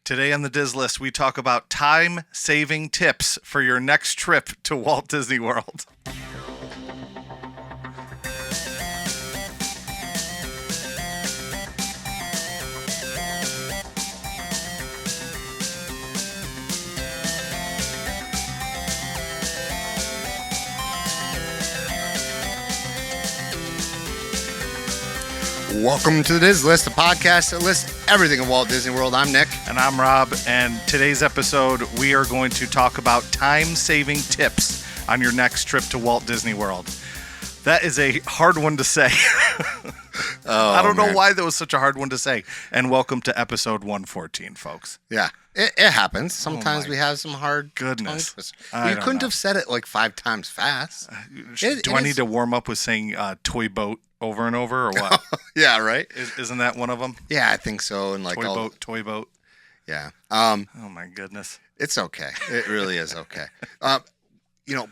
Today on the Diz List, we talk about time-saving tips for your next trip to Walt Disney World. Welcome to the Diz List, the podcast that lists everything in Walt Disney World. I'm Nick. And I'm Rob, and today's episode, we are going to talk about time-saving tips on your next trip to Walt Disney World. That is a hard one to say. I don't know why that was such a hard one to say. And welcome to episode 114, folks. Yeah, it happens. Sometimes we have some hard goodness. You couldn't have said it like 5 times fast. Do I need to warm up with saying toy boat over and over, or what? Yeah, right. Isn't that one of them? Yeah, I think so. And like toy boat. Yeah. Oh my goodness. It's okay. It really is okay.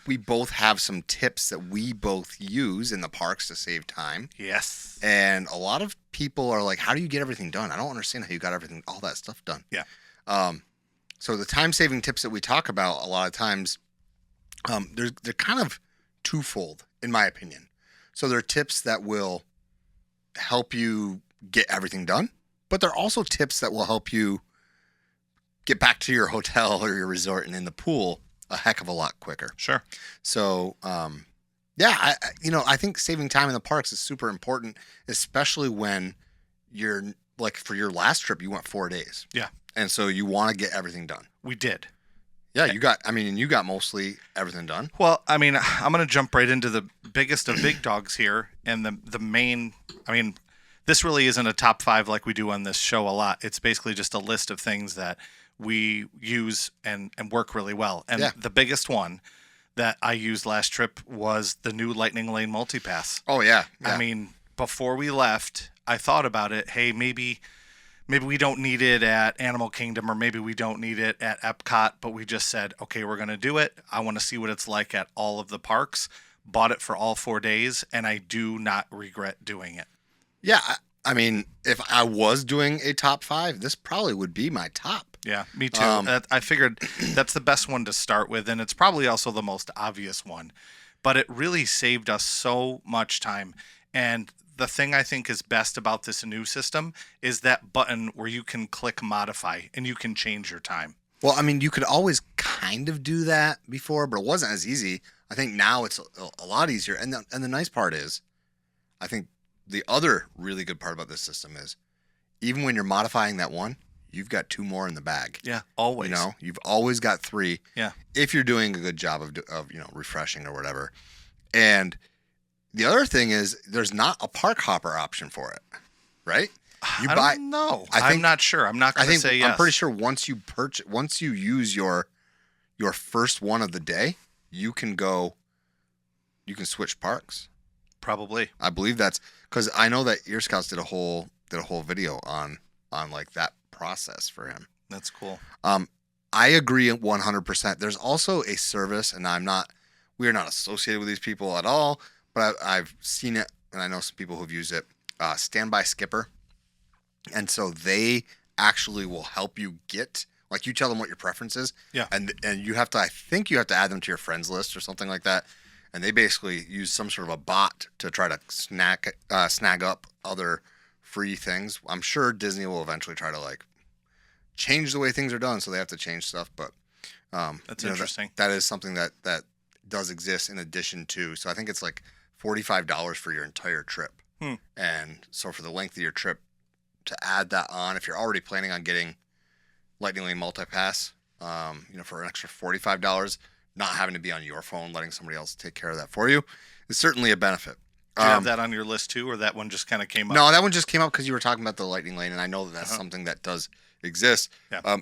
We both have some tips that we both use in the parks to save time. Yes. And a lot of people are like, how do you get everything done? I don't understand how you got all that stuff done. Yeah. So the time-saving tips that we talk about a lot of times, they're kind of twofold, in my opinion. So there are tips that will help you get everything done, but there are also tips that will help you get back to your hotel or your resort and in the pool a heck of a lot quicker. Sure. So, I think saving time in the parks is super important, especially when you're like for your last trip, you went 4 days. Yeah. And so you want to get everything done. We did. Yeah, you got mostly everything done. Well, I'm going to jump right into the biggest of big dogs here. And the main, this really isn't a top 5 like we do on this show a lot. It's basically just a list of things that we use and work really well. And the biggest one that I used last trip was the new Lightning Lane Multipass. Oh, yeah. Before we left, I thought about it. Hey, maybe we don't need it at Animal Kingdom, or maybe we don't need it at Epcot, but we just said, okay, we're going to do it. I want to see what it's like at all of the parks. Bought it for all 4 days, and I do not regret doing it. Yeah, if I was doing a top 5, this probably would be my top. Yeah, me too. I figured that's the best one to start with, and it's probably also the most obvious one. But it really saved us so much time. And the thing I think is best about this new system is that button where you can click modify and you can change your time. Well, you could always kind of do that before, but it wasn't as easy. I think now it's a lot easier. And the nice part is, I think the other really good part about this system is, even when you're modifying that one, you've got 2 more in the bag. Yeah, always. You've always got 3. Yeah. If you're doing a good job of refreshing or whatever. And the other thing is, there's not a park hopper option for it, right? I don't know. I'm not sure. I'm not going to say yes. I'm pretty sure once you use your first one of the day, you can switch parks. Probably. I believe that's because I know that Ear Scouts did a whole video on like that process for him. That's cool. I agree 100%. There's also a service, and we are not associated with these people at all, but I've seen it, and I know some people who've used it. Standby Skipper, and so they actually will help you get, like, you tell them what your preference is, yeah, and I think you have to add them to your friends list or something like that, and they basically use some sort of a bot to try to snag up other free things. I'm sure Disney will eventually try to change the way things are done, so they have to change stuff, but that's interesting. That is something that does exist in addition to. So I think it's like $45 for your entire trip. And so for the length of your trip, to add that on, if you're already planning on getting Lightning Lane Multipass, for an extra $45, not having to be on your phone, letting somebody else take care of that for you, is certainly a benefit. Do you have that on your list too, or that one just kind of came up? No, that one just came up because you were talking about the Lightning Lane, and I know that's something that does exist. Yeah.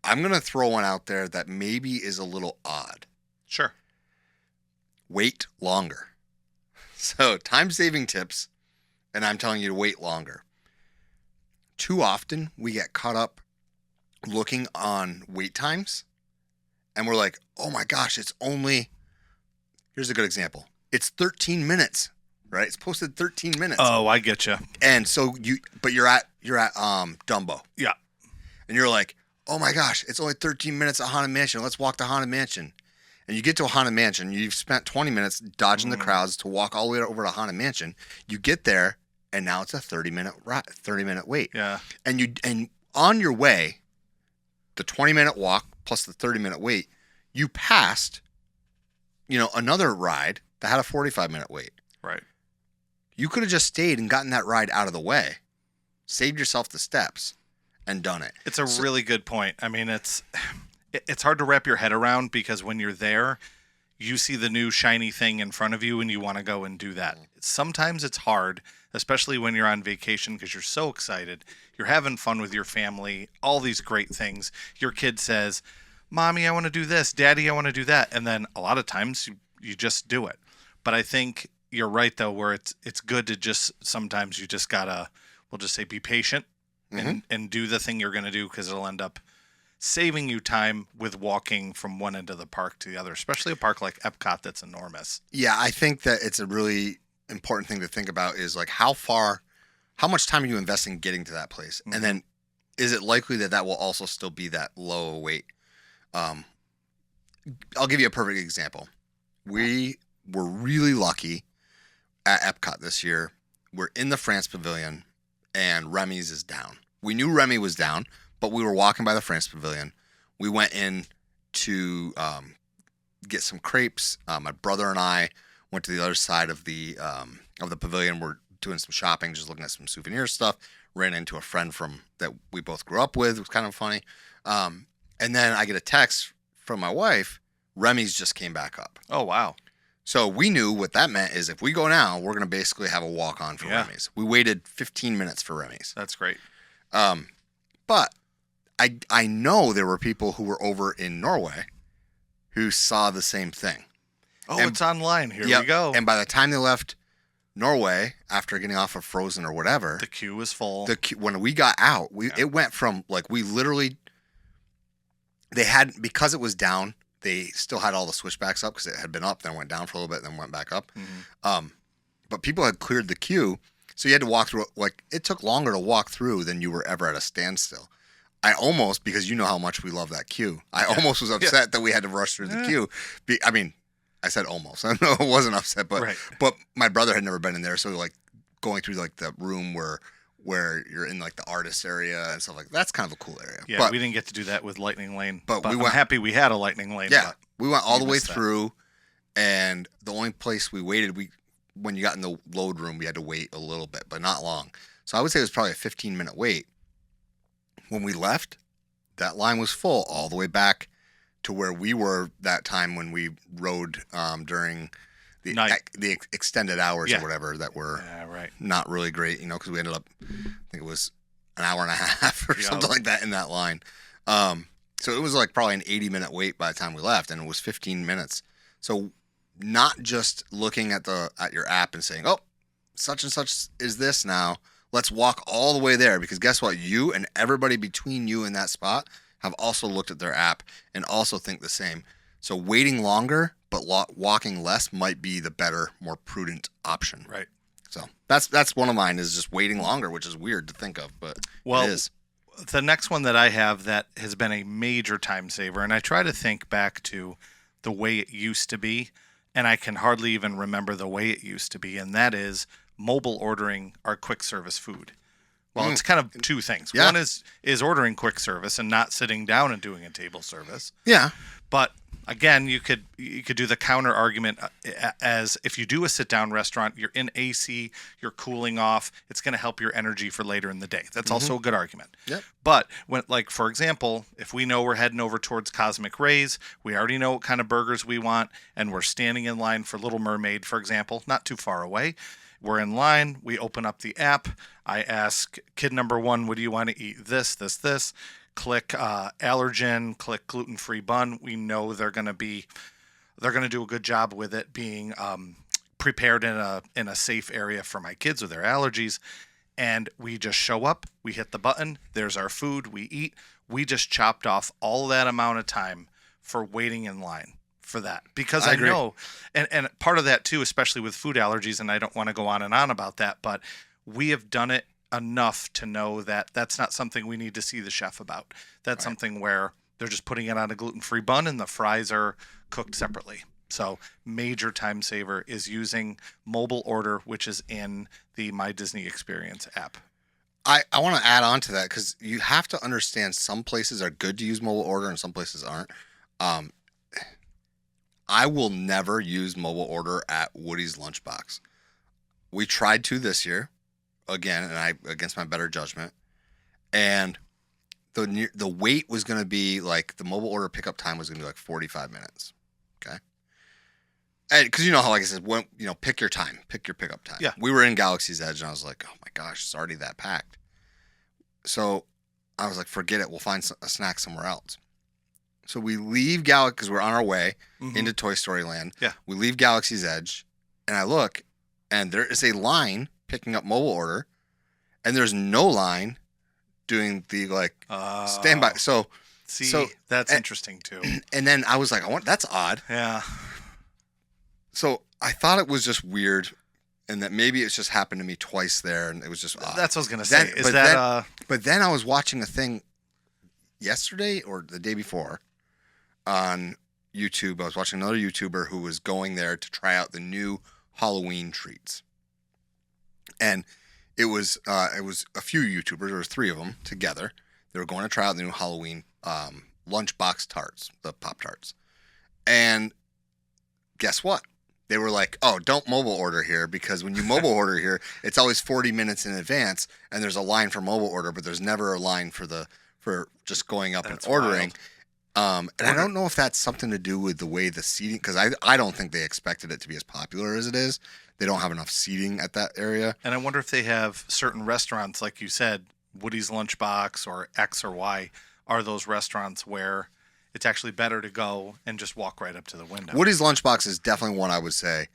I'm going to throw one out there that maybe is a little odd. Sure. Wait longer. So, time-saving tips, and I'm telling you to wait longer. Too often, we get caught up looking on wait times, and we're like, oh my gosh, here's a good example. It's 13 minutes, right? It's posted 13 minutes. Oh, I get you. And so you're at Dumbo. Yeah. And you're like, oh my gosh, it's only 13 minutes at Haunted Mansion. Let's walk to Haunted Mansion. And you get to a Haunted Mansion. You've spent 20 minutes dodging the crowds to walk all the way over to Haunted Mansion. You get there, and now it's a 30-minute wait. Yeah. And on your way, the 20-minute walk plus the 30-minute wait, you passed, another ride that had a 45-minute wait. Right. You could have just stayed and gotten that ride out of the way, saved yourself the steps, and done it. It's a really good point. I mean, it's hard to wrap your head around because when you're there, you see the new shiny thing in front of you and you want to go and do that. Sometimes it's hard, especially when you're on vacation because you're so excited. You're having fun with your family, all these great things. Your kid says, Mommy, I want to do this. Daddy, I want to do that. And then a lot of times you just do it. But I think you're right, though, where it's good to just sometimes you just got to, we'll just say, be patient and do the thing you're going to do because it'll end up saving you time with walking from one end of the park to the other, especially a park like Epcot that's enormous. Yeah, I think that it's a really important thing to think about is like how much time are you investing getting to that place? Mm-hmm. And then is it likely that will also still be that low wait? I'll give you a perfect example. We were really lucky at Epcot this year. We're in the France Pavilion and Remy's is down. We knew Remy was down, but we were walking by the France Pavilion. We went in to get some crepes. My brother and I went to the other side of the pavilion. We're doing some shopping, just looking at some souvenir stuff. Ran into a friend that we both grew up with. It was kind of funny. And then I get a text from my wife. Remy's just came back up. Oh, wow. So we knew what that meant is if we go now, we're going to basically have a walk-on for Remy's. We waited 15 minutes for Remy's. That's great. But I know there were people who were over in Norway who saw the same thing. Oh, it's online. Here we go. And by the time they left Norway, after getting off of Frozen or whatever, the queue was full. When we got out, it went from we literally, because it was down, they still had all the switchbacks up because it had been up, then went down for a little bit, then went back up. Mm-hmm. But people had cleared the queue, so you had to walk through. It took longer to walk through than you were ever at a standstill. I almost, because you know how much we love that queue, I almost was upset that we had to rush through the queue. I mean, I said almost. I know I wasn't upset, but my brother had never been in there, so going through the room where you're in the artist area and stuff that's kind of a cool area. Yeah, but we didn't get to do that with Lightning Lane, but I'm happy we had a Lightning Lane. Yeah, we went all the way through, and the only place we waited, when you got in the load room, we had to wait a little bit, but not long. So I would say it was probably a 15-minute wait. When we left, that line was full all the way back to where we were that time when we rode during the extended hours or whatever that were not really great, because we ended up, I think it was an hour and a half or something like that in that line. So it was probably an 80-minute wait by the time we left, and it was 15 minutes. So not just looking at your app and saying, oh, such and such is this now. Let's walk all the way there, because guess what? You and everybody between you and that spot have also looked at their app and also think the same. So waiting longer but walking less might be the better, more prudent option. Right. So that's one of mine, is just waiting longer, which is weird to think of, but it is. The next one that I have that has been a major time saver, and I try to think back to the way it used to be, and I can hardly even remember the way it used to be, and that is mobile ordering our quick service food. Well, it's kind of two things. Yeah. One is ordering quick service and not sitting down and doing a table service. Yeah. But again, you could do the counter argument as if you do a sit down restaurant, you're in AC, you're cooling off, it's going to help your energy for later in the day. That's also a good argument. Yep. But when, for example, if we know we're heading over towards Cosmic Rays, we already know what kind of burgers we want, and we're standing in line for Little Mermaid, for example, not too far away. We're in line. We open up the app. I ask kid number 1, what do you want to eat? This. Click allergen. Click gluten-free bun. We know they're going to do a good job with it being prepared in a safe area for my kids with their allergies. And we just show up. We hit the button. There's our food. We eat. We just chopped off all that amount of time for waiting in line for that, because I know, and part of that too, especially with food allergies, and I don't want to go on and on about that, but we have done it enough to know that that's not something we need to see the chef about. That's something where they're just putting it on a gluten-free bun and the fries are cooked separately. So major time saver is using mobile order, which is in the My Disney Experience app. I want to add on to that because you have to understand some places are good to use mobile order and some places aren't. I will never use mobile order at Woody's Lunchbox. We tried to this year, again, and I against my better judgment, and the wait was going to be like the mobile order pickup time was going to be like 45 minutes. Okay. Because you know how, like I said, pick your time, pick your pickup time. Yeah. We were in Galaxy's Edge, and I was like, oh my gosh, it's already that packed. So I was like, forget it. We'll find a snack somewhere else. So we leave Galaxy because we're on our way into Toy Story Land. Yeah. We leave Galaxy's Edge, and I look, and there is a line picking up mobile order, and there's no line doing the standby. So that's interesting too. And then I was like, that's odd. Yeah. So I thought it was just weird, and that maybe it's just happened to me twice there, and it was just odd. That's what I was gonna say. But then I was watching a thing yesterday or the day before on YouTube. I was watching another YouTuber who was going there to try out the new Halloween treats, and it was a few YouTubers. There was 3 of them together. They were going to try out the new Halloween lunchbox tarts, the Pop Tarts, and guess what? They were like, oh, don't mobile order here because when you mobile order here, it's always 40 minutes in advance and there's a line for mobile order, but there's never a line for just going up and ordering. And I don't know if that's something to do with the way the seating, because I don't think they expected it to be as popular as it is. They don't have enough seating at that area. And I wonder if they have certain restaurants, like you said, Woody's Lunchbox or X or Y, are those restaurants where it's actually better to go and just walk right up to the window. Woody's Lunchbox is definitely one I would say,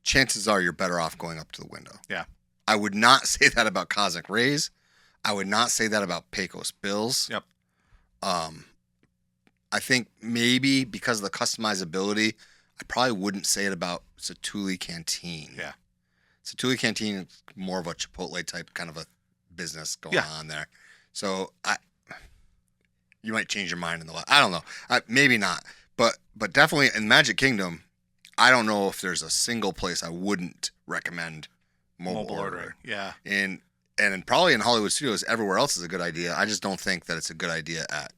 chances are you're better off going up to the window. Yeah. I would not say that about Cosmic Rays. I would not say that about Pecos Bills. Yep. I think maybe because of the customizability, I probably wouldn't say it about Satuli Canteen. Yeah. Satuli Canteen is more of a Chipotle type kind of a business going on there. So you might change your mind in the I don't know. Maybe not. But definitely in Magic Kingdom, I don't know if there's a single place I wouldn't recommend mobile ordering. Yeah. And probably in Hollywood Studios, everywhere else is a good idea. I just don't think that it's a good idea at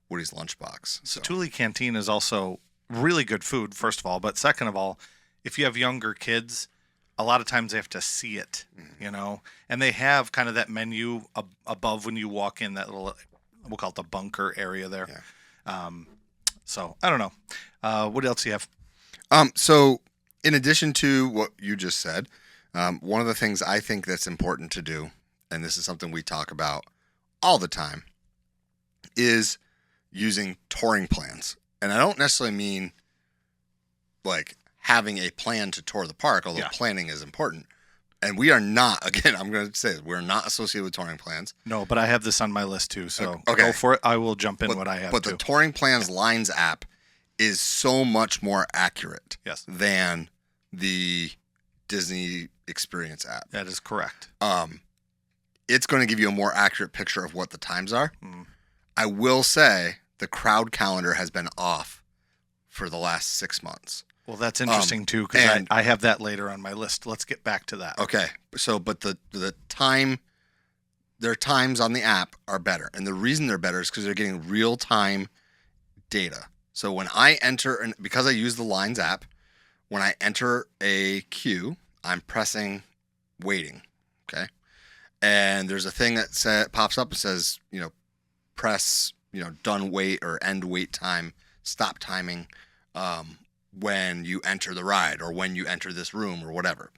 Woody's Lunchbox. Satuli Canteen is also really good food, first of all. But second of all, if you have younger kids, a lot of times they have to see it, and they have kind of that menu above when you walk in, that little, we'll call it the bunker area there. Yeah. So I don't know. What else do you have? So in addition to what you just said, one of the things I think that's important to do, and this is something we talk about all the time, is using touring plans. And I don't necessarily mean like having a plan to tour the park, although planning is important. And we are not, again, I'm going to say this, we're not associated with touring plans. No, but I have this on my list too. So go for it. I will jump in what I have. But the Touring Plans Lines app is so much more accurate than the Disney Experience app. That is correct. It's going to give you a more accurate picture of what the times are. I will say the crowd calendar has been off for the last 6 months. Well, that's interesting too, because I have that later on my list. Let's get back to that. Okay. So, but the time, their times on the app are better. And the reason they're better is because they're getting real-time data. So when I enter, and because I use the Lines app, when I enter a queue, I'm pressing waiting. Okay. And there's a thing that pops up and says, press, done wait or end wait time, stop timing, when you enter the ride or when you enter this room or whatever.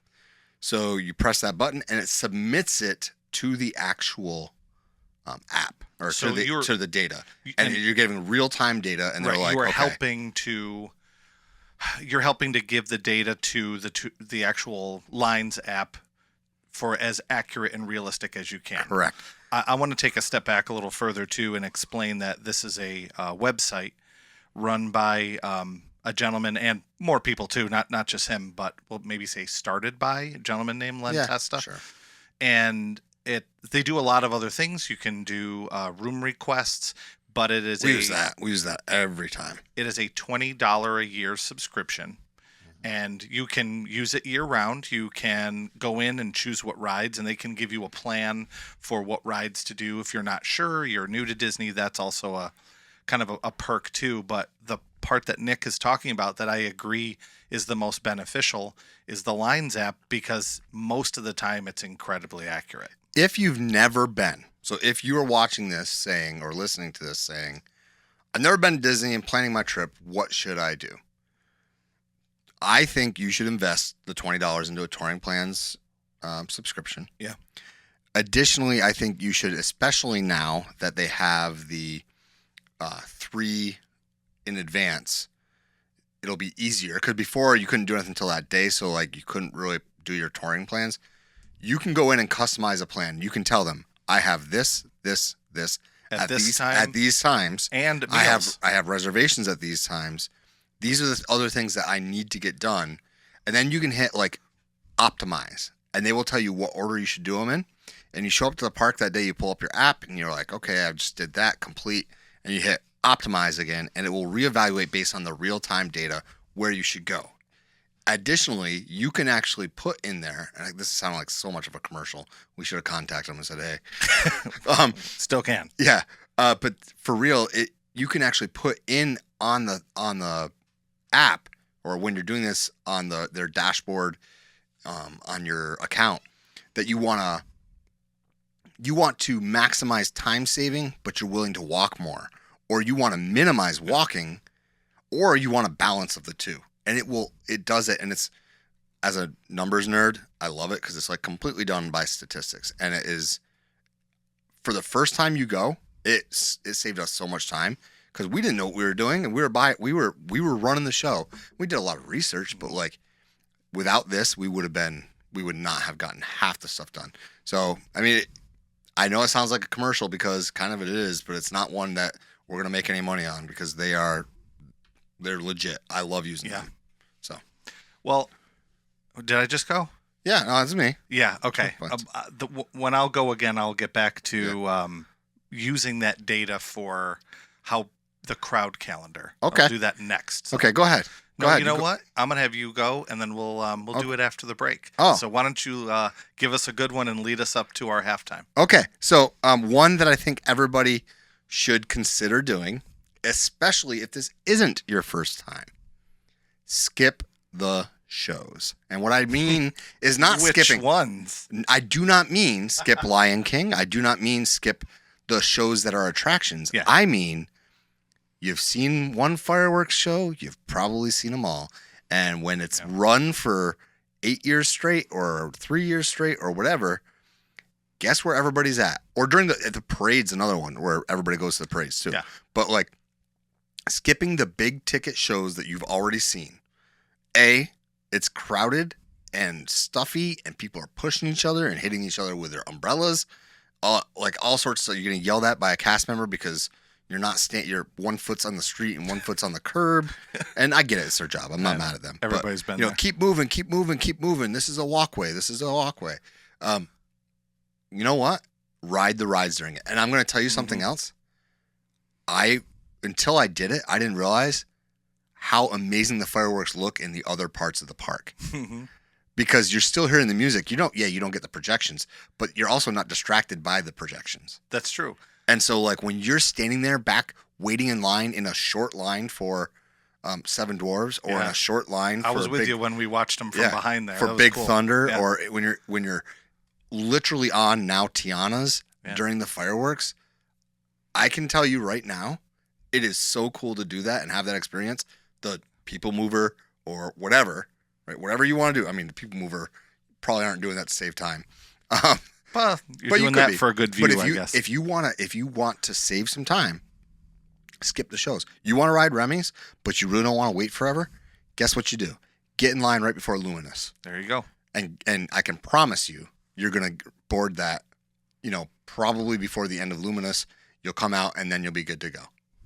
So you press that button and it submits it to the actual app or to the data. And you're getting real-time data, and they're like, you're helping to give the data to the actual Lines app for as accurate and realistic as you can. Correct. I want to take a step back a little further too and explain that this is a website run by a gentleman, and more people too, not just him, but we'll maybe say started by a gentleman named Len Testa. Sure. And They do a lot of other things. You can do room requests, but it is We use that. We use that every time. It is a $20 a year subscription, and you can use it year round. You can go in and choose what rides, and they can give you a plan for what rides to do. If you're not sure, you're new to Disney, that's also a kind of a perk too. But the part that Nick is talking about that I agree is the most beneficial is the Lines app, because most of the time it's incredibly accurate. If you've never been, so if you are watching this saying or listening to this saying, I've never been to Disney and planning my trip, what should I do? I think you should invest the $20 into a touring plans subscription. Yeah. Additionally, I think you should, especially now that they have the 3 in advance, it'll be easier. Because before you couldn't do anything until that day, so like you couldn't really do your touring plans. You can go in and customize a plan. You can tell them, I have this At this these, time, at these times, and meals. I have reservations at these times. These are the other things that I need to get done. And then you can hit like optimize, and they will tell you what order you should do them in. And you show up to the park that day, you pull up your app, and you're like, okay, I just did that, complete. And you hit optimize again, and it will reevaluate based on the real-time data where you should go. Additionally, you can actually put in there, and this sounded like so much of a commercial. We should have contacted them and said, hey. Still can. Yeah. But for real, you can actually put in on the app, or when you're doing this on their dashboard on your account, that you want to maximize time saving, but you're willing to walk more, or you want to minimize walking, or you want a balance of the two. And it does it. And it's, as a numbers nerd, I love it because it's like completely done by statistics. And it is, for the first time you go, it saved us so much time because we didn't know what we were doing, and we were running the show. We did a lot of research, but like without this, we would not have gotten half the stuff done. So, I mean, I know it sounds like a commercial because kind of it is, but it's not one that we're going to make any money on because they're legit. I love using them. So, well, did I just go? Yeah, no, that's me. Yeah. Okay. When I'll go again, I'll get back to using that data for how the crowd calendar. Okay. I'll do that next. Okay, go ahead. Go ahead. You know what? I'm gonna have you go, and then we'll do it after the break. Oh. So why don't you give us a good one and lead us up to our halftime? Okay. So one that I think everybody should consider doing, especially if this isn't your first time, skip the shows. And what I mean is not skipping. Which ones? I do not mean skip Lion King. I do not mean skip the shows that are attractions. Yeah. I mean, you've seen one fireworks show, you've probably seen them all. And when it's run for 8 years straight or 3 years straight or whatever, guess where everybody's at? Or during the parade's another one where everybody goes to the parades too. Yeah. But like skipping the big ticket shows that you've already seen. A, it's crowded and stuffy and people are pushing each other and hitting each other with their umbrellas. Like all sorts of, you're getting yelled at by a cast member because you're not you're 1 foot's on the street and 1 foot's on the curb. And I get it, it's their job. I'm not mad at them. Everybody's been there. Keep moving, keep moving, keep moving. This is a walkway. You know what? Ride the rides during it. And I'm going to tell you something else. Until I did it, I didn't realize how amazing the fireworks look in the other parts of the park. Because you're still hearing the music. You don't get the projections, but you're also not distracted by the projections. That's true. And so like when you're standing there back waiting in line in a short line for Seven Dwarves or in a short line I was with you when we watched them from behind there. For Big Thunder or when you're literally on now Tiana's during the fireworks, I can tell you right now, it is so cool to do that and have that experience. The people mover or whatever, right? Whatever you want to do. I mean, the people mover probably aren't doing that to save time. Well, you're doing that for a good view, I guess. If you want to save some time, skip the shows. You want to ride Remy's, but you really don't want to wait forever? Guess what you do? Get in line right before Luminous. There you go. And I can promise you, you're going to board that, probably before the end of Luminous. You'll come out and then you'll be good to go.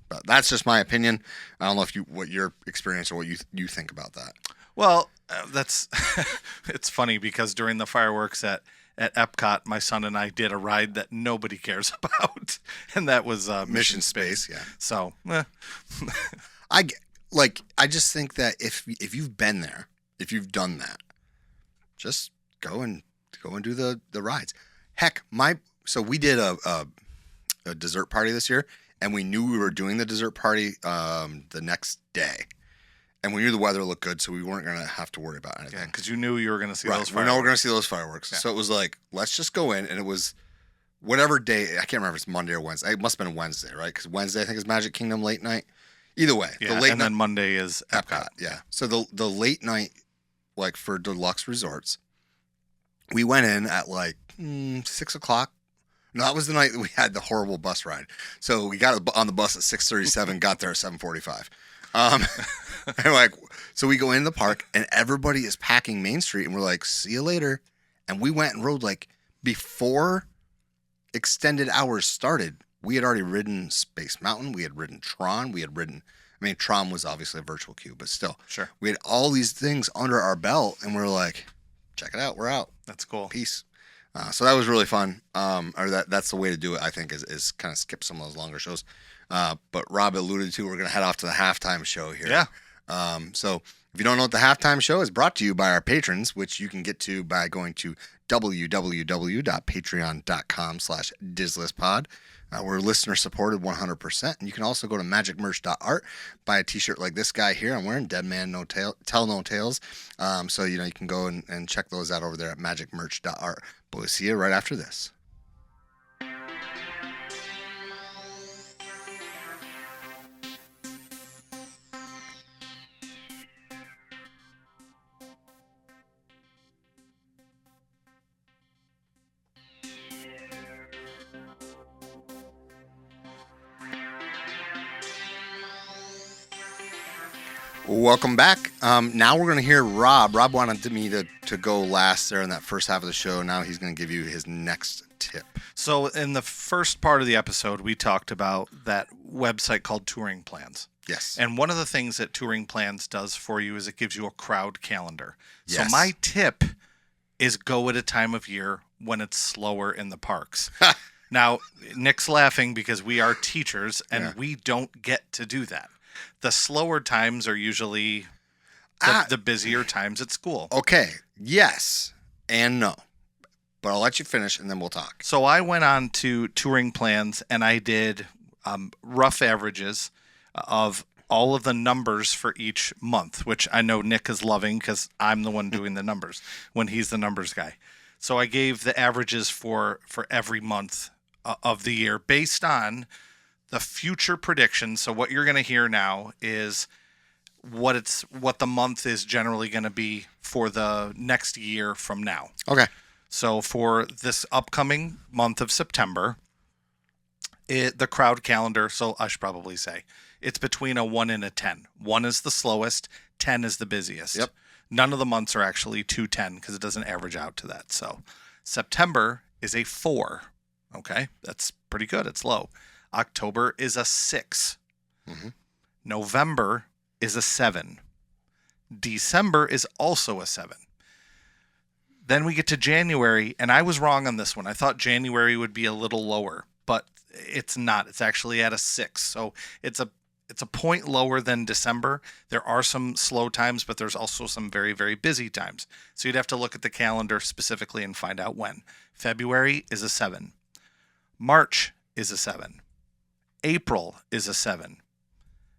But that's just my opinion. I don't know what your experience or what you think about that. Well, that's it's funny because during the fireworks at at Epcot, my son and I did a ride that nobody cares about, and that was Mission Space. Yeah. So, I just think that if you've been there, if you've done that, just go and do the rides. Heck, so we did a dessert party this year, and we knew we were doing the dessert party the next day. And we knew the weather looked good, so we weren't going to have to worry about anything. yeah, because you knew you were going to see those fireworks. We know we're going to see those fireworks. Yeah. So it was like, let's just go in. And it was whatever day. I can't remember if it's Monday or Wednesday. It must have been Wednesday, right? Because Wednesday, I think, is Magic Kingdom late night. Either way. Yeah, the late and then Monday is Epcot. Yeah. So the late night, like for deluxe resorts, we went in at like 6 o'clock. No, that was the night that we had the horrible bus ride. So we got on the bus at 6:37, got there at 7:45. And like, so we go into the park and everybody is packing Main Street and we're like, see you later. And we went and rode like before extended hours started. We had already ridden Space Mountain. We had ridden Tron. Tron was obviously a virtual queue, but still. Sure. We had all these things under our belt and we're like, check it out. We're out. That's cool. Peace. So that was really fun. That's the way to do it, I think, is kind of skip some of those longer shows. But Rob alluded to, we're going to head off to the halftime show here. Yeah. So if you don't know what the halftime show is, brought to you by our patrons, which you can get to by going to www.patreon.com/DizListPod. We're listener supported 100%. And you can also go to magicmerch.art, buy a t-shirt like this guy here. I'm wearing Dead Man No Tail, Tell No Tales. So, you can go and check those out over there at magicmerch.art. But we'll see you right after this. Welcome back. Now we're going to hear Rob. Rob wanted me to go last there in that first half of the show. Now he's going to give you his next tip. So in the first part of the episode, we talked about that website called Touring Plans. Yes. And one of the things that Touring Plans does for you is it gives you a crowd calendar. Yes. So my tip is go at a time of year when it's slower in the parks. Now, Nick's laughing because we are teachers and we don't get to do that. The slower times are usually the busier times at school. Okay. Yes and no. But I'll let you finish and then we'll talk. So I went on to Touring Plans and I did rough averages of all of the numbers for each month, which I know Nick is loving because I'm the one doing the numbers when he's the numbers guy. So I gave the averages for every month of the year based on the future predictions. So what you're going to hear now is what the month is generally going to be for the next year from now. Okay. So for this upcoming month of September, the crowd calendar, so I should probably say, it's between a 1 and a 10. 1 is the slowest, 10 is the busiest. Yep. None of the months are actually 210 because it doesn't average out to that. So September is a 4. Okay, that's pretty good. It's low. October is a 6. Mm-hmm. November is a 7. December is also a 7. Then we get to January, and I was wrong on this one. I thought January would be a little lower, but it's not. It's actually at a 6. So it's a point lower than December. There are some slow times, but there's also some very, very busy times. So you'd have to look at the calendar specifically and find out when. February is a 7. March is a 7. April is a 7.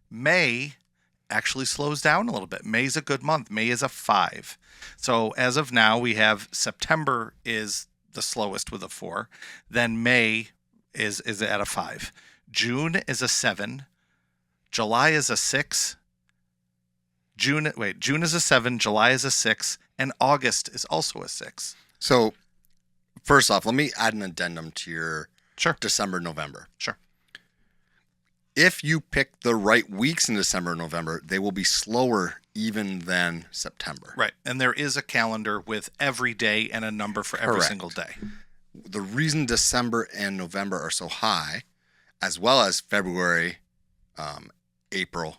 May actually slows down a little bit. May's a good month. May is a 5. So as of now, we have September is the slowest with a 4. Then May is at a 5. June is a 7. July is a 6. June is a 7. July is a 6. And August is also a 6. So first off, let me add an addendum to your Sure. December, November. Sure. If you pick the right weeks in December and November, they will be slower even than September. Right. And there is a calendar with every day and a number for every single day. The reason December and November are so high, as well as February, April,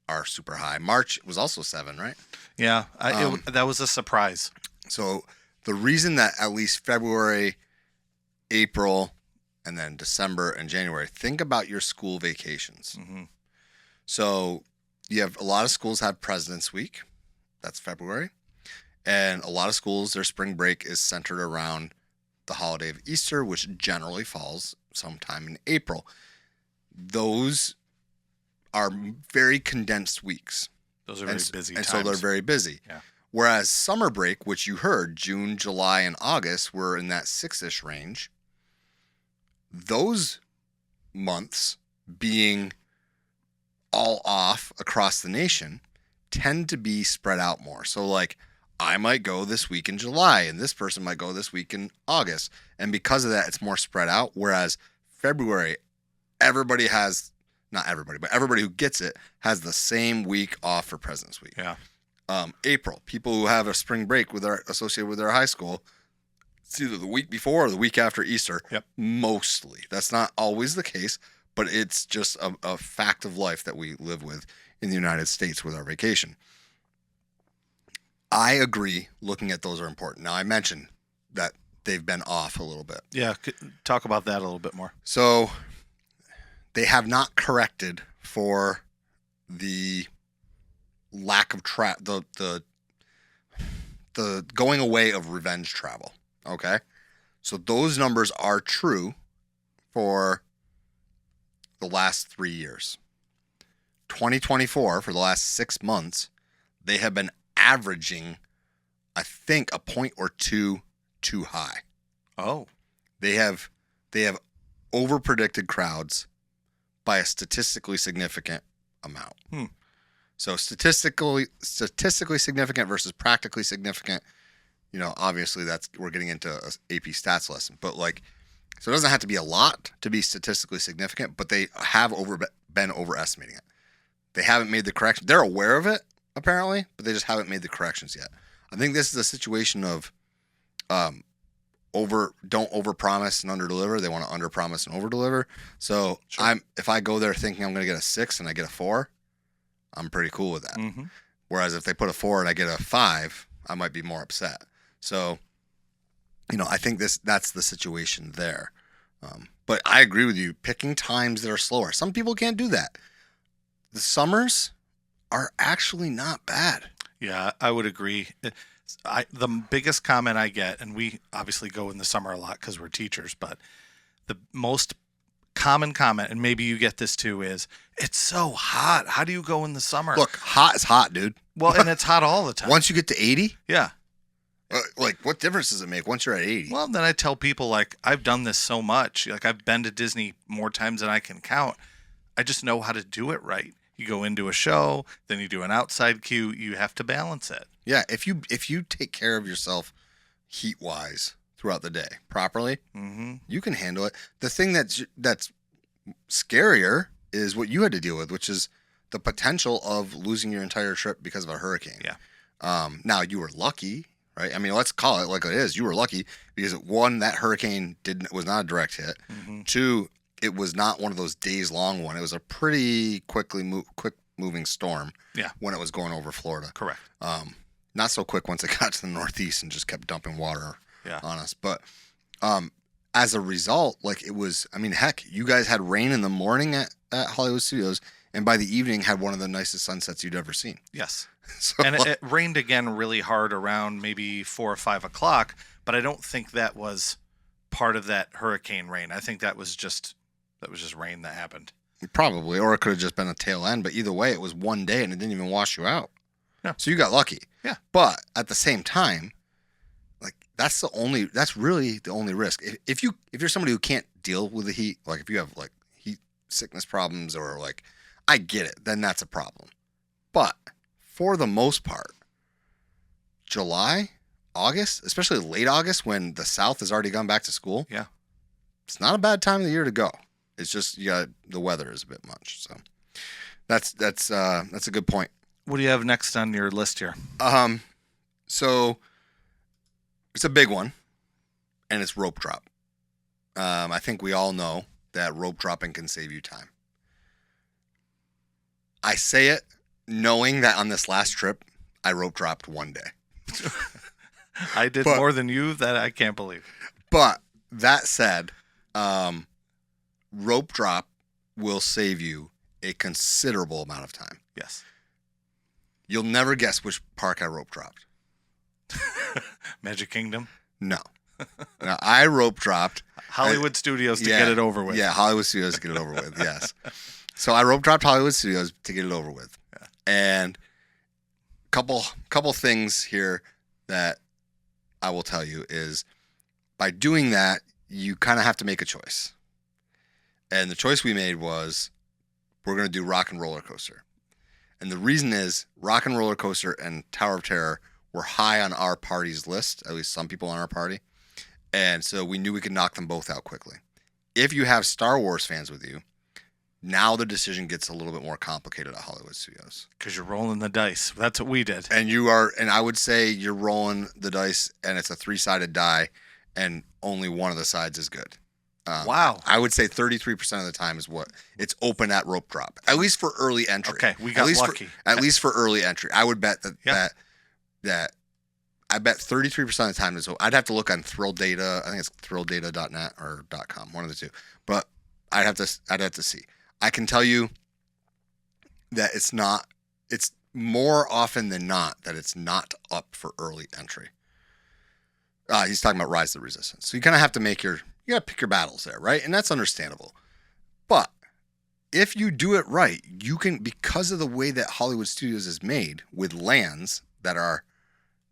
are super high. March was also 7, right? Yeah. That was a surprise. So the reason that at least February, April, and then December and January, think about your school vacations. Mm-hmm. So you have a lot of schools have President's Week. That's February. And a lot of schools, their spring break is centered around the holiday of Easter, which generally falls sometime in April. Those are very condensed weeks. Those are very busy times. And so they're very busy. Yeah. Whereas summer break, which you heard, June, July, and August were in that 6-ish range. Those months being all off across the nation tend to be spread out more. So like I might go this week in July and this person might go this week in August. And because of that, it's more spread out. Whereas February, everybody has, not everybody, but everybody who gets it has the same week off for President's Week. Yeah. April, people who have a spring break associated with their high school, it's either the week before or the week after Easter. Yep. Mostly. That's not always the case, but it's just a fact of life that we live with in the United States with our vacation. I agree. Looking at those are important. Now, I mentioned that they've been off a little bit. Yeah. Talk about that a little bit more. So they have not corrected for the lack of the going away of revenge travel. Okay. So those numbers are true for the last 3 years. 2024, for the last 6 months, they have been averaging, I think, a point or two too high. Oh. They have over predicted crowds by a statistically significant amount. So statistically significant versus practically significant, obviously we're getting into a AP stats lesson, but so it doesn't have to be a lot to be statistically significant, but they have been overestimating it. They haven't made the correction. They're aware of it apparently, but they just haven't made the corrections yet. I think this is a situation of don't overpromise and underdeliver. They want to underpromise and overdeliver. So sure. If I go there thinking I'm going to get a 6 and I get a 4, I'm pretty cool with that. Mm-hmm. Whereas if they put a 4 and I get a 5, I might be more upset. So, I think that's the situation there. But I agree with you. Picking times that are slower. Some people can't do that. The summers are actually not bad. Yeah, I would agree. The biggest comment I get, and we obviously go in the summer a lot because we're teachers, but the most common comment, and maybe you get this too, is it's so hot. How do you go in the summer? Look, hot is hot, dude. Well, and it's hot all the time. Once you get to 80? Yeah. What difference does it make once you're at 80? Well, then I tell people, I've done this so much. I've been to Disney more times than I can count. I just know how to do it right. You go into a show, then you do an outside queue. You have to balance it. Yeah, if you take care of yourself heat-wise throughout the day properly, mm-hmm. you can handle it. The thing that's scarier is what you had to deal with, which is the potential of losing your entire trip because of a hurricane. Yeah. Now, you were lucky, right? I mean, let's call it like it is. You were lucky because, 1, that hurricane was not a direct hit. Mm-hmm. 2, it was not one of those days-long one. It was a pretty quick moving storm. Yeah. When it was going over Florida. Correct. Not so quick once it got to the Northeast and just kept dumping water on us. But as a result, it was, heck, you guys had rain in the morning at Hollywood Studios, and by the evening had one of the nicest sunsets you'd ever seen. Yes. And it rained again really hard around maybe 4 or 5 o'clock, but I don't think that was part of that hurricane rain. I think that was just rain that happened. Probably, or it could have just been a tail end, but either way, it was one day and it didn't even wash you out. Yeah. So you got lucky. Yeah. But at the same time, that's really the only risk. If you're somebody who can't deal with the heat, if you have heat sickness problems or I get it, then that's a problem. But for the most part, July, August, especially late August when the South has already gone back to school. Yeah. It's not a bad time of the year to go. It's just the weather is a bit much. So that's a good point. What do you have next on your list here? So it's a big one, and it's rope drop. I think we all know that rope dropping can save you time. I say it knowing that on this last trip, I rope dropped one day. I did But- more than you. That I can't believe. But that said, rope drop will save you a considerable amount of time. Yes. You'll never guess which park I rope dropped. Magic Kingdom, No. No, I rope dropped. Hollywood Studios to get it over with. Yeah, Hollywood Studios to get it over with, yes. So I rope dropped Hollywood Studios to get it over with. Yeah. And couple things here that I will tell you is by doing that, you kind of have to make a choice. And the choice we made was we're going to do Rock and Roller Coaster. And the reason is Rock and Roller Coaster and Tower of Terror were high on our party's list, at least some people on our party. And so we knew we could knock them both out quickly. If you have Star Wars fans with you, now the decision gets a little bit more complicated at Hollywood Studios. Because you're rolling the dice. That's what we did. And I would say you're rolling the dice and it's a 3-sided die and only one of the sides is good. Wow. I would say 33% of the time is what it's open at rope drop, at least for early entry. Okay, we got lucky. At least for early entry. I would bet Yep. that I bet 33% of the time is. I'd have to look on Thrill Data. I think it's thrilldata.net or .com, one of the two. But I'd have to see. I can tell you that it's not. It's more often than not that it's not up for early entry. He's talking about Rise of the Resistance. So you kind of have to you got to pick your battles there, right? And that's understandable. But if you do it right, you can, because of the way that Hollywood Studios is made with lands that are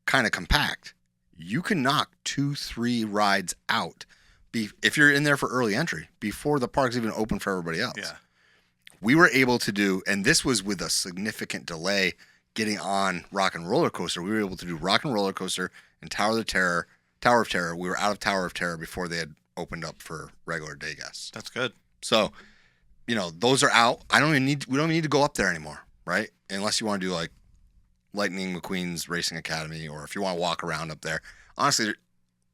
kind of compact, you can knock 2-3 rides out if you're in there for early entry before the park's even open for everybody else. Yeah. We were able to do, and this was with a significant delay getting on Rock and Roller Coaster. We were able to do Rock and Roller Coaster and Tower of Terror. We were out of Tower of Terror before they had opened up for regular day guests. That's good. So, those are out. We don't even need to go up there anymore, right? Unless you want to do like Lightning McQueen's Racing Academy, or if you want to walk around up there. Honestly,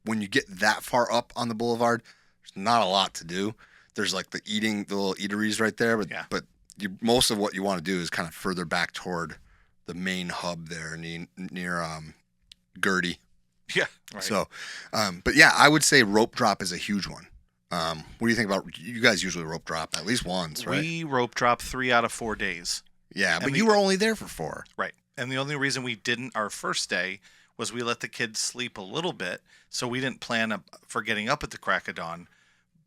when you get that far up on the boulevard, there's not a lot to do. There's like the little eateries right there, but most of what you want to do is kind of further back toward the main hub there near Gertie. Yeah. Right. So, but yeah, I would say rope drop is a huge one. What do you think about, you guys usually rope drop at least once, right? We rope drop 3 out of 4 days. Yeah, but you were only there for 4. Right. And the only reason we didn't our first day was we let the kids sleep a little bit, so we didn't plan for getting up at the crack of dawn.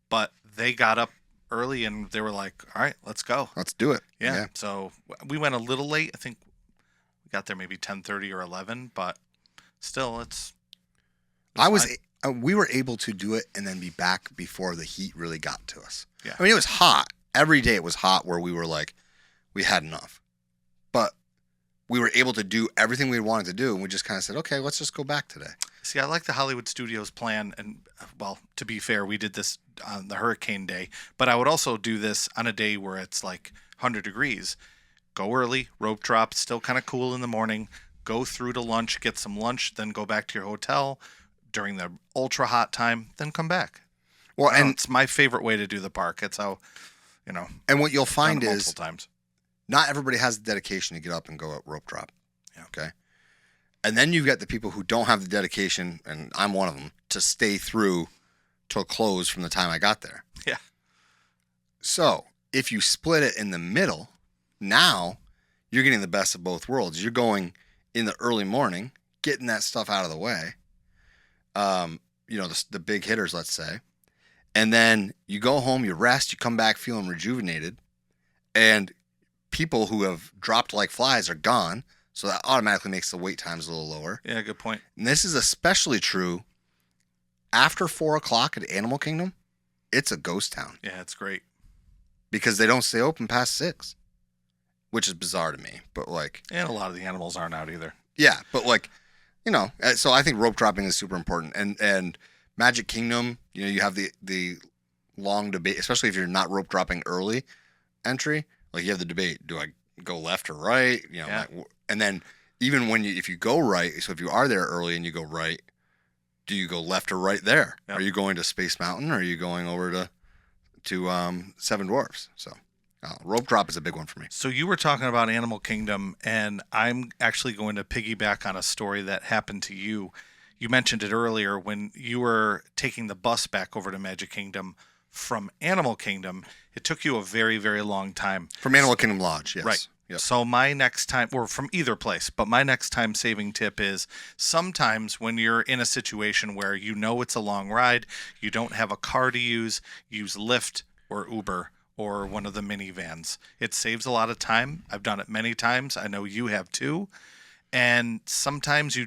But they got up early and they were like, all right, let's go. Let's do it. Yeah. So we went a little late. I think we got there maybe 10:30 or 11, but still we were able to do it and then be back before the heat really got to us. Yeah. I mean, it was hot. Every day it was hot where we were like, we had enough. But we were able to do everything we wanted to do, and we just kind of said, okay, let's just go back today. See, I like the Hollywood Studios plan, and, well, to be fair, we did this on the hurricane day, but I would also do this on a day where it's like 100 degrees. Go early, rope drop, still kind of cool in the morning, go through to lunch, get some lunch, then go back to your hotel during the ultra hot time, then come back. Well, and it's my favorite way to do the park. It's how, and what you'll find done it is multiple times. Not everybody has the dedication to get up and go at rope drop. Yeah. Okay. And then you've got the people who don't have the dedication, and I'm one of them, to stay through till close from the time I got there. Yeah. So if you split it in the middle, now you're getting the best of both worlds. You're going in the early morning, getting that stuff out of the way. The big hitters, let's say. And then you go home, you rest, you come back feeling rejuvenated, and people who have dropped like flies are gone. So that automatically makes the wait times a little lower. Yeah, good point. And this is especially true after 4 o'clock at Animal Kingdom. It's a ghost town. Yeah, it's great. Because they don't stay open past 6, which is bizarre to me. But And a lot of the animals aren't out either. Yeah, but so I think rope dropping is super important. And Magic Kingdom, you have the long debate, especially if you're not rope dropping early entry. Like you have the debate: do I go left or right? Yeah. And then even if you go right, so if you are there early and you go right, do you go left or right there? Yep. Are you going to Space Mountain, or are you going over to Seven Dwarfs? So rope drop is a big one for me. So you were talking about Animal Kingdom, and I'm actually going to piggyback on a story that happened to you. you mentioned it earlier when you were taking the bus back over to Magic Kingdom from Animal Kingdom. It took you a very, very long time. From Animal Kingdom Lodge, yes. Right. Yep. So my next time, or from either place, but my next time saving tip is sometimes when you're in a situation where you know it's a long ride, you don't have a car to use Lyft or Uber or one of the minivans. It saves a lot of time. I've done it many times. I know you have too. And sometimes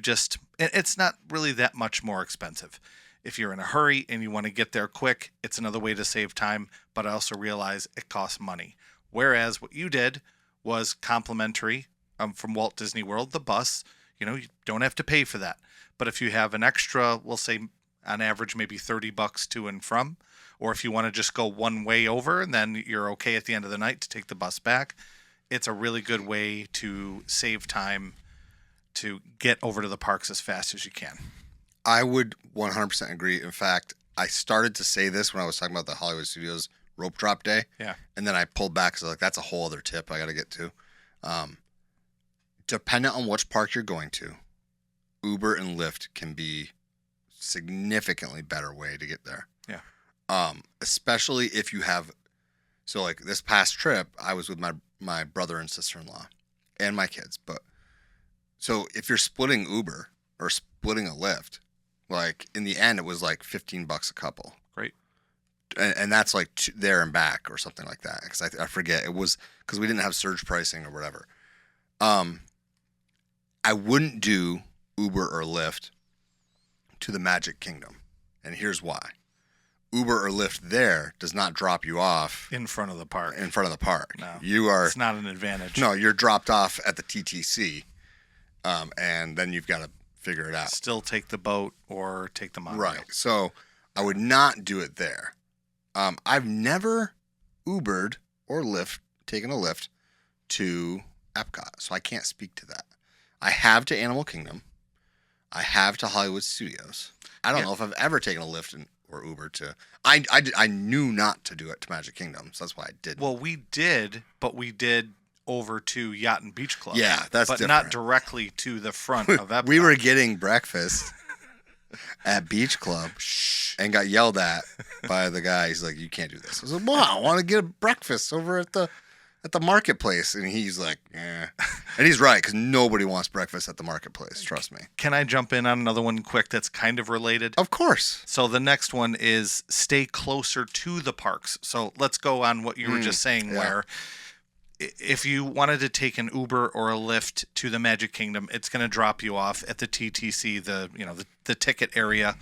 it's not really that much more expensive. If you're in a hurry and you want to get there quick, it's another way to save time, but I also realize it costs money. Whereas what you did was complimentary from Walt Disney World, the bus. You don't have to pay for that. But if you have an extra, we'll say on average maybe $30 to and from, or if you want to just go one way over and then you're okay at the end of the night to take the bus back, it's a really good way to save time to get over to the parks as fast as you can. I would 100% agree. In fact, I started to say this when I was talking about the Hollywood Studios rope drop day. Yeah. And then I pulled back because that's a whole other tip I got to get to. Depending on which park you're going to, Uber and Lyft can be significantly better way to get there. Yeah. Especially if you have, so like this past trip, I was with my brother and sister-in-law and my kids. But so if you're splitting Uber or splitting a Lyft, like in the end, it was like $15 a couple. Great. And that's like there and back or something like that. Because I forget. It was because we didn't have surge pricing or whatever. I wouldn't do Uber or Lyft to the Magic Kingdom. And here's why. Uber or Lyft there does not drop you off In front of the park. No. It's not an advantage. No, you're dropped off at the TTC. And then you've got to figure it out. Still take the boat or take the monorail. Right. So I would not do it there. I've never Ubered or taken a Lyft to Epcot, so I can't speak to that. I have to Animal Kingdom. I have to Hollywood Studios. I don't know if I've ever taken a Lyft or Uber to. I knew not to do it to Magic Kingdom, so that's why I didn't. Well, we did, but we did over to Yacht and Beach Club. Yeah, that's but different. Not directly to the front of Epcot. We were getting breakfast at Beach Club and got yelled at by the guy. He's like, "You can't do this." I was like, "Well, I want to get breakfast over at the marketplace," and he's like, "Eh," and he's right because nobody wants breakfast at the marketplace. Trust me. Can I jump in on another one quick that's kind of related? Of course. So the next one is stay closer to the parks. So let's go on what you were just saying, where if you wanted to take an Uber or a Lyft to the Magic Kingdom, it's going to drop you off at the TTC, the ticket area.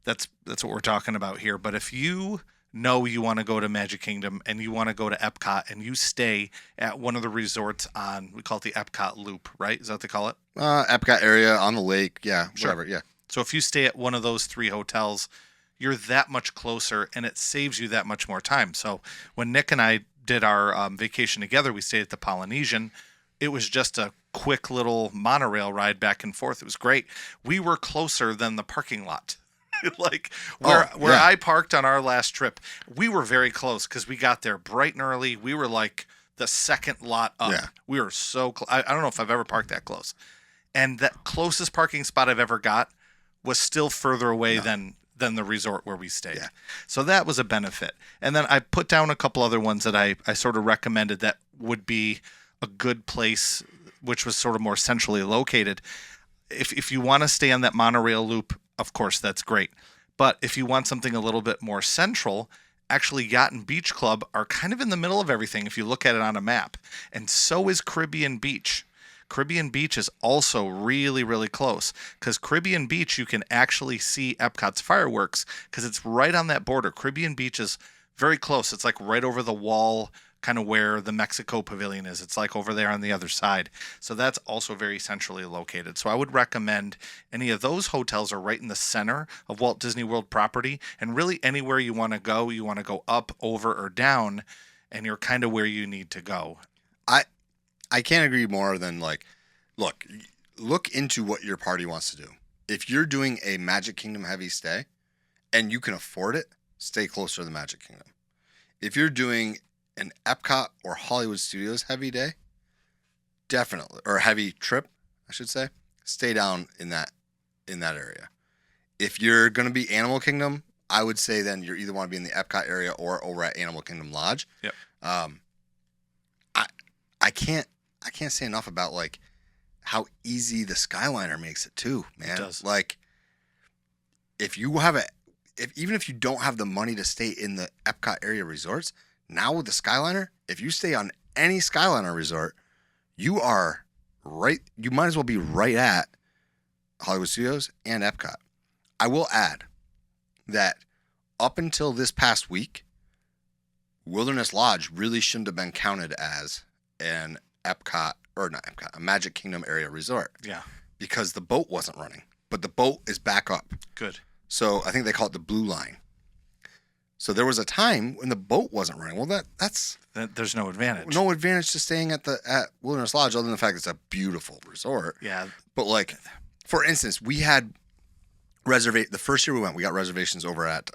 That's what we're talking about here. But if you know you want to go to Magic Kingdom and you want to go to Epcot and you stay at one of the resorts we call it the Epcot Loop, right? Is that what they call it? Epcot area on the lake. Yeah, Sure. whatever. Yeah. So if you stay at one of those 3 hotels, you're that much closer and it saves you that much more time. So when Nick and I did our vacation together, we stayed at the Polynesian. It was just a quick little monorail ride back and forth. It was great. We were closer than the parking lot. Like where I parked on our last trip, we were very close because we got there bright and early. We were like the second lot up. Yeah. We were so close. I don't know if I've ever parked that close. And that closest parking spot I've ever got was still further away than the resort where we stayed. Yeah. So that was a benefit. And then I put down a couple other ones that I sort of recommended that would be a good place, which was sort of more centrally located. If you want to stay on that monorail loop, of course, that's great. But if you want something a little bit more central, actually Yacht and Beach Club are kind of in the middle of everything if you look at it on a map. And so is Caribbean Beach. Caribbean Beach is also really, really close because Caribbean Beach, you can actually see Epcot's fireworks because it's right on that border. Caribbean Beach is very close. It's like right over the wall, kind of where the Mexico Pavilion is. It's like over there on the other side. So that's also very centrally located. So I would recommend any of those hotels are right in the center of Walt Disney World property. And really anywhere you want to go up, over, or down, and you're kind of where you need to go. I can't agree more than look into what your party wants to do. If you're doing a Magic Kingdom heavy stay and you can afford it, stay closer to the Magic Kingdom. If you're doing an Epcot or Hollywood Studios heavy day, definitely, or heavy trip, I should say, stay down in that area. If you're going to be Animal Kingdom, I would say then you either want to be in the Epcot area or over at Animal Kingdom Lodge. Yep. I I can't say enough about like how easy the Skyliner makes it too, man. It does. Like if you even if you don't have the money to stay in the Epcot area resorts, now with the Skyliner, if you stay on any Skyliner resort, you might as well be right at Hollywood Studios and Epcot. I will add that up until this past week, Wilderness Lodge really shouldn't have been counted as an Epcot, or not Epcot, a Magic Kingdom area resort. Yeah. Because the boat wasn't running. But the boat is back up. Good. So I think they call it the Blue Line. So there was a time when the boat wasn't running. Well, that's There's no advantage. no advantage to staying at Wilderness Lodge other than the fact it's a beautiful resort. Yeah. But like, for instance, we had the first year we went, we got reservations over at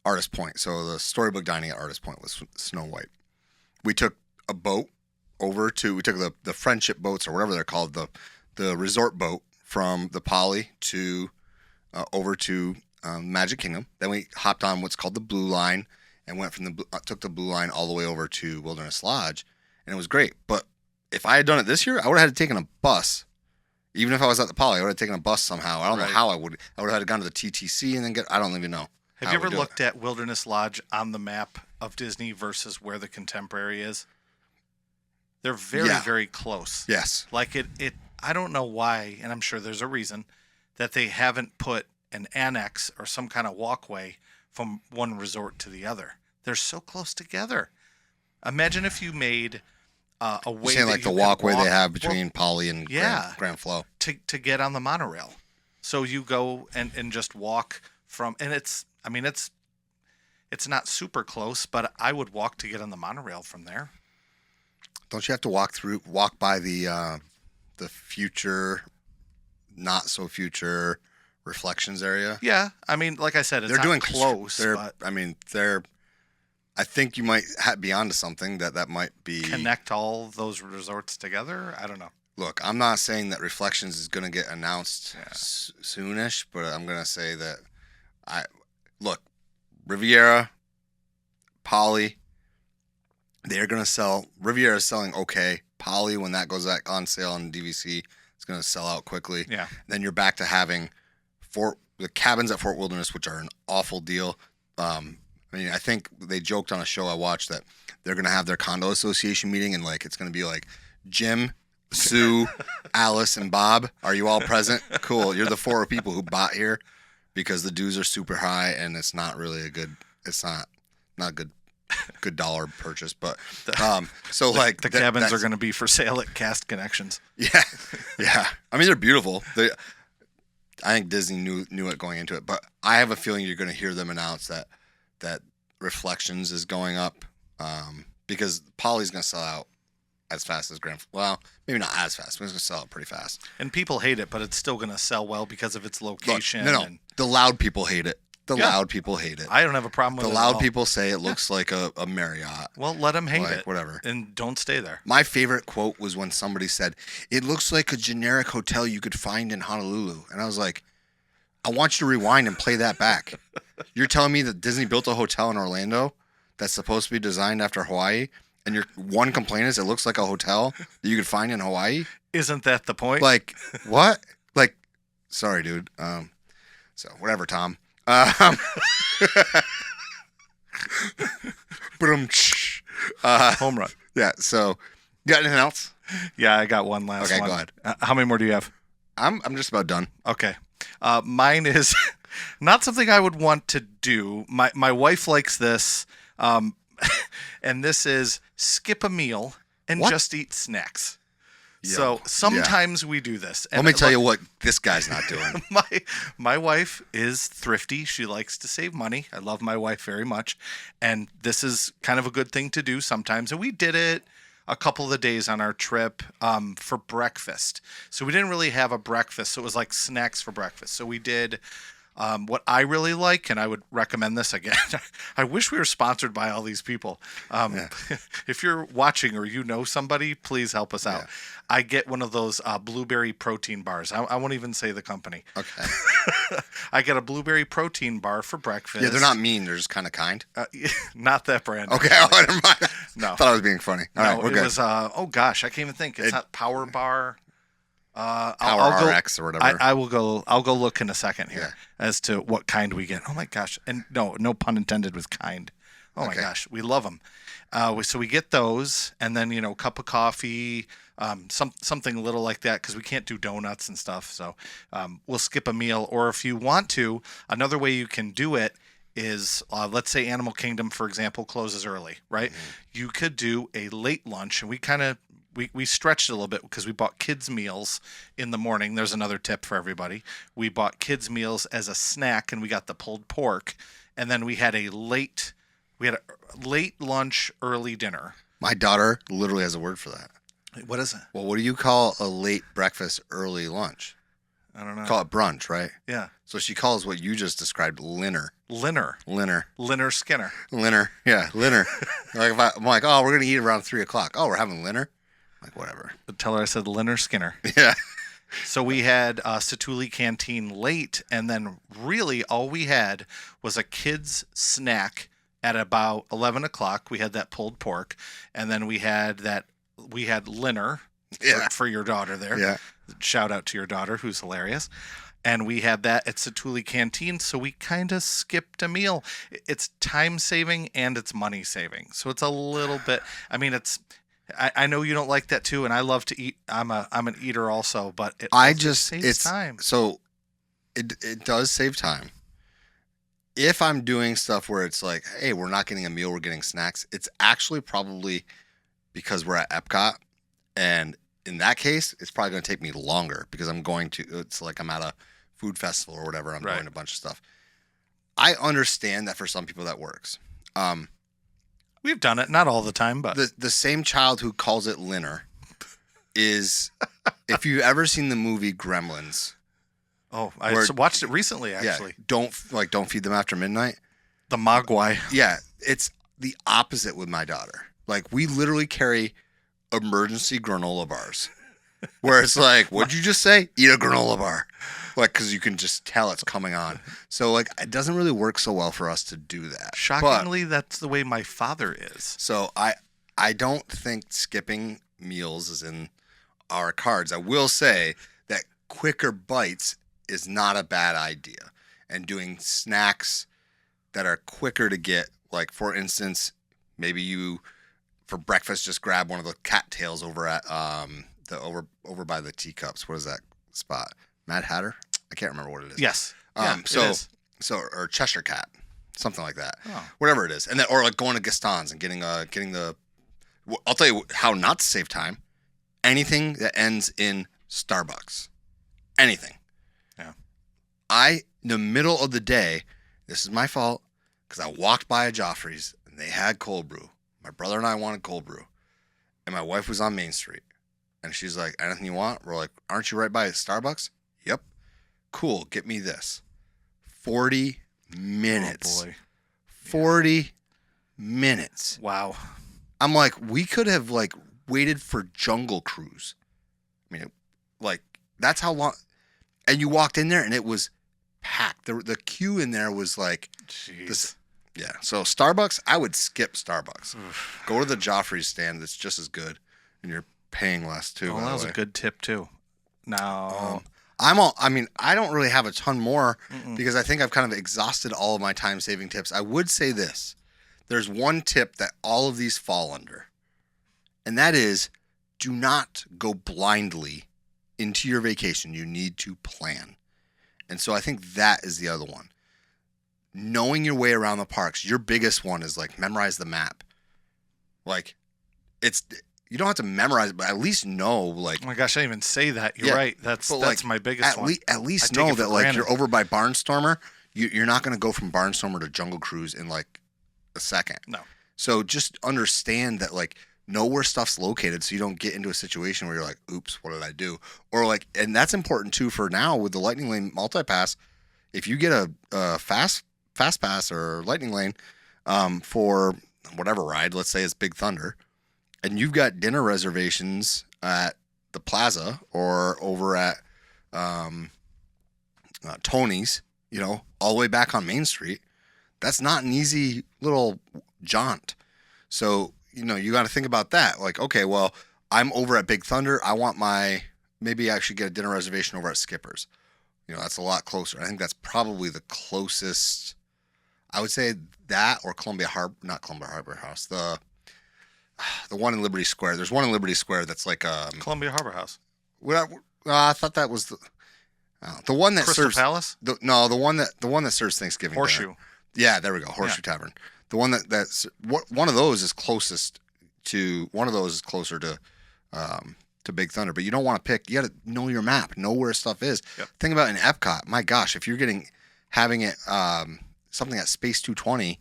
Artist Point. So the Storybook Dining at Artist Point was Snow White. We took a boat we took the friendship boats or whatever they're called, the resort boat from the Poly to over to Magic Kingdom. Then we hopped on what's called the Blue Line and went from took the Blue Line all the way over to Wilderness Lodge, and it was great. But if I had done it this year, I would have had to taken a bus. Even if I was at the Poly, I would have taken a bus somehow. I don't know how I would. I would have had to gone to the TTC and then I don't even know. Have you ever looked at Wilderness Lodge on the map of Disney versus where the Contemporary is? They're very, very close. Yes. Like it. I don't know why, and I'm sure there's a reason that they haven't put an annex or some kind of walkway from one resort to the other. They're so close together. Imagine if you made a way. You're saying like the walkway they have between Poly and Grand Flow to get on the monorail. So you go and just walk from, and it's not super close, but I would walk to get on the monorail from there. Don't you have to walk by the future, not so future Reflections area? Yeah, I mean, like I said, it's they're doing close. I think you might be onto something that might be connect all those resorts together. I don't know. Look, I'm not saying that Reflections is going to get announced soonish, but I'm going to say that Riviera, Poly, they're going to sell. Riviera is selling okay. Poly, when that goes back on sale on DVC, it's going to sell out quickly. Yeah. Then you're back to having the cabins at Fort Wilderness, which are an awful deal. I think they joked on a show I watched that they're going to have their condo association meeting and like it's going to be like Jim, Sue, Alice, and Bob. Are you all present? Cool. You're the 4 people who bought here because the dues are super high and it's not really it's not a good dollar purchase. But so like the cabins are going to be for sale at Cast Connections. Yeah. Yeah. I mean, they're beautiful. I think Disney knew it going into it, but I have a feeling you're going to hear them announce that Reflections is going up because Poly's going to sell out as fast as well, maybe not as fast, but it's going to sell out pretty fast. And people hate it, but it's still going to sell well because of its location. Look, the loud people hate it. Loud people hate it. I don't have a problem with it. The loud people say it looks like a Marriott. Well, let them hate it. Whatever. And don't stay there. My favorite quote was when somebody said, "It looks like a generic hotel you could find in Honolulu." And I was like, I want you to rewind and play that back. You're telling me that Disney built a hotel in Orlando that's supposed to be designed after Hawaii, and your one complaint is it looks like a hotel that you could find in Hawaii? Isn't that the point? Like, what? Like, sorry, dude. So whatever, Tom. But home run. Yeah. So, you got anything else? Yeah, I got one last one. Okay, go ahead. How many more do you have? I'm just about done. Okay. Mine is not something I would want to do. My wife likes this, and this is skip a meal and just eat snacks. So sometimes we do this. And let me tell you what this guy's not doing. My wife is thrifty. She likes to save money. I love my wife very much. And this is kind of a good thing to do sometimes. And we did it a couple of the days on our trip for breakfast. So we didn't really have a breakfast. So it was like snacks for breakfast. So we did What I really like, and I would recommend this again. I wish we were sponsored by all these people. If you're watching or you know somebody, please help us out. Yeah. I get one of those blueberry protein bars. I won't even say the company. Okay. I get a blueberry protein bar for breakfast. Yeah, they're not mean. They're just kind of kind. Not that brand. Okay, never mind. No. Thought I was being funny. All right, we're it good. was. Oh gosh, I can't even think. It's not Power Bar. Power I'll go, RX or whatever. I will go. I'll go look in a second here Yeah. as to what kind we get. Oh my gosh, and no pun intended with kind. Oh my gosh, we love them. So we get those, and then cup of coffee, something little like that, because we can't do donuts and stuff. So we'll skip a meal, or if you want to, another way you can do it is, let's say Animal Kingdom, for example, closes early, right? Mm-hmm. You could do a late lunch, and we stretched it a little bit because we bought kids' meals in the morning. There's another tip for everybody. We bought kids' meals as a snack, and we got the pulled pork, and then we had a late lunch, early dinner. My daughter literally has a word for that. What is it? Well, what do you call a late breakfast, early lunch? I don't know. Call it brunch, right? Yeah. So she calls what you just described Linner. Linner Skinner. Linner. Yeah, Linner. I'm like, oh, we're going to eat around 3 o'clock. Oh, we're having Linner? I'm like, whatever. Tell her I said Linner Skinner. Yeah. So we had Satuli Canteen late, and then really all we had was a kid's snack at about 11 o'clock. We had that pulled pork, and then we had Linner for your daughter there. Yeah. Shout out to your daughter, who's hilarious. And we had that at Satuli Canteen, so we kind of skipped a meal. It's time saving and it's money saving. So it's a little bit, I know you don't like that too, and I love to eat. I'm an eater also, but it saves time. So it does save time. If I'm doing stuff where it's like, hey, we're not getting a meal, we're getting snacks, it's actually probably because we're at Epcot, and in that case, it's probably going to take me longer because it's like I'm at a food festival or whatever. I'm doing a bunch of stuff. I understand that for some people that works. We've done it, not all the time, but the same child who calls it Linner is, if you've ever seen the movie Gremlins. Oh, I watched it recently, actually. Yeah, don't feed them after midnight. The Mogwai. Yeah, it's the opposite with my daughter. Like, we literally carry emergency granola bars, where it's like, what'd you just say? Eat a granola bar, like, because you can just tell it's coming on. So like, it doesn't really work so well for us to do that. Shockingly, that's the way my father is. So I don't think skipping meals is in our cards. I will say that quicker bites is not a bad idea, and doing snacks that are quicker to get, like, for instance, maybe you for breakfast just grab one of the cattails over at over by the teacups. What is that spot? Mad Hatter? I can't remember what it is. Yes. It is. Or Cheshire Cat, something like that. Oh. Whatever it is, and then, or like going to Gaston's and getting the. I'll tell you how not to save time. Anything that ends in Starbucks, anything. Yeah. In the middle of the day, this is my fault because I walked by a Joffrey's and they had cold brew. My brother and I wanted cold brew, and my wife was on Main Street, and she's like, "Anything you want?" We're like, "Aren't you right by Starbucks?" Yep. Cool. Get me this. 40 minutes. Oh boy. 40 minutes. Wow. I'm like, we could have like waited for Jungle Cruise. I mean, like, that's how long. And you walked in there and it was packed. The queue in there was like, jeez. Yeah. So Starbucks, I would skip Starbucks. Go to the Joffrey's stand. That's just as good, and you're paying less too. Well, that was a good tip too. Now, I don't really have a ton more because I think I've kind of exhausted all of my time saving tips. I would say this: there's one tip that all of these fall under, and that is, do not go blindly into your vacation. You need to plan, and so I think that is the other one. Knowing your way around the parks, your biggest one is like memorize the map. Like, you don't have to memorize it, but at least know, like. Oh my gosh, I didn't even say that. You're right. That's my biggest one. At least know that, like, you're over by Barnstormer. You're not going to go from Barnstormer to Jungle Cruise in like a second. No. So just understand that, like, know where stuff's located so you don't get into a situation where you're like, oops, what did I do? Or like, and that's important too for now with the Lightning Lane multipass. if you get a fast pass or lightning lane for whatever ride, let's say it's Big Thunder, and you've got dinner reservations at the Plaza or over at Tony's, all the way back on Main Street, that's not an easy little jaunt. So, you got to think about that. Like, okay, well, I'm over at Big Thunder. I want maybe I should get a dinner reservation over at Skipper's. That's a lot closer. I think that's probably the closest. I would say that or not Columbia Harbor House. The one in Liberty Square. There's one in Liberty Square that's like Columbia Harbor House. I thought that was the one that Crystal serves Palace. the one that serves Thanksgiving Horseshoe. dinner. Yeah, there we go. Horseshoe Tavern. The one that's one of those is closest to one of those is closer to Big Thunder. But you don't want to pick. You got to know your map, know where stuff is. Yep. Think about in Epcot. My gosh, if you're having it something at Space 220,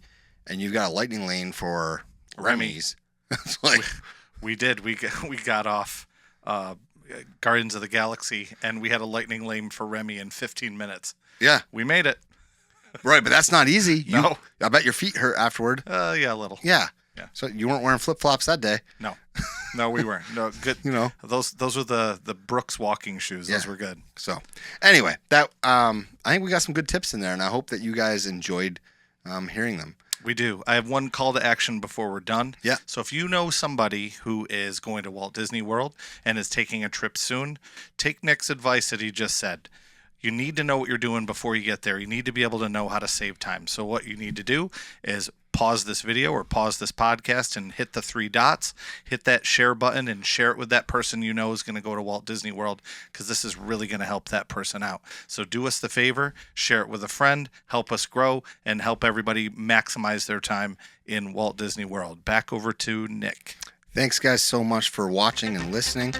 and you've got a lightning lane for Remy's, it's like we did. We got off Guardians of the Galaxy, and we had a lightning lane for Remy in 15 minutes. Yeah, we made it. Right, but that's not easy. No. I bet your feet hurt afterward. Yeah, a little. Yeah. Yeah. So you weren't wearing flip-flops that day. No, we weren't. No, good. Those were the Brooks walking shoes. Those were good. So anyway, that I think we got some good tips in there, and I hope that you guys enjoyed hearing them. We do. I have one call to action before we're done. Yeah. So if you know somebody who is going to Walt Disney World and is taking a trip soon, take Nick's advice that he just said. You need to know what you're doing before you get there. You need to be able to know how to save time. So what you need to do is pause this video or pause this podcast and hit the 3 dots, hit that share button and share it with that person you know is going to go to Walt Disney World, because this is really going to help that person out. So do us the favor, share it with a friend, help us grow, and help everybody maximize their time in Walt Disney World. Back over to Nick. Thanks, guys, so much for watching and listening.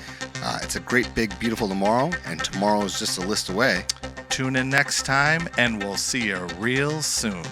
It's a great, big, beautiful tomorrow, and tomorrow is just a list away. Tune in next time, and we'll see you real soon.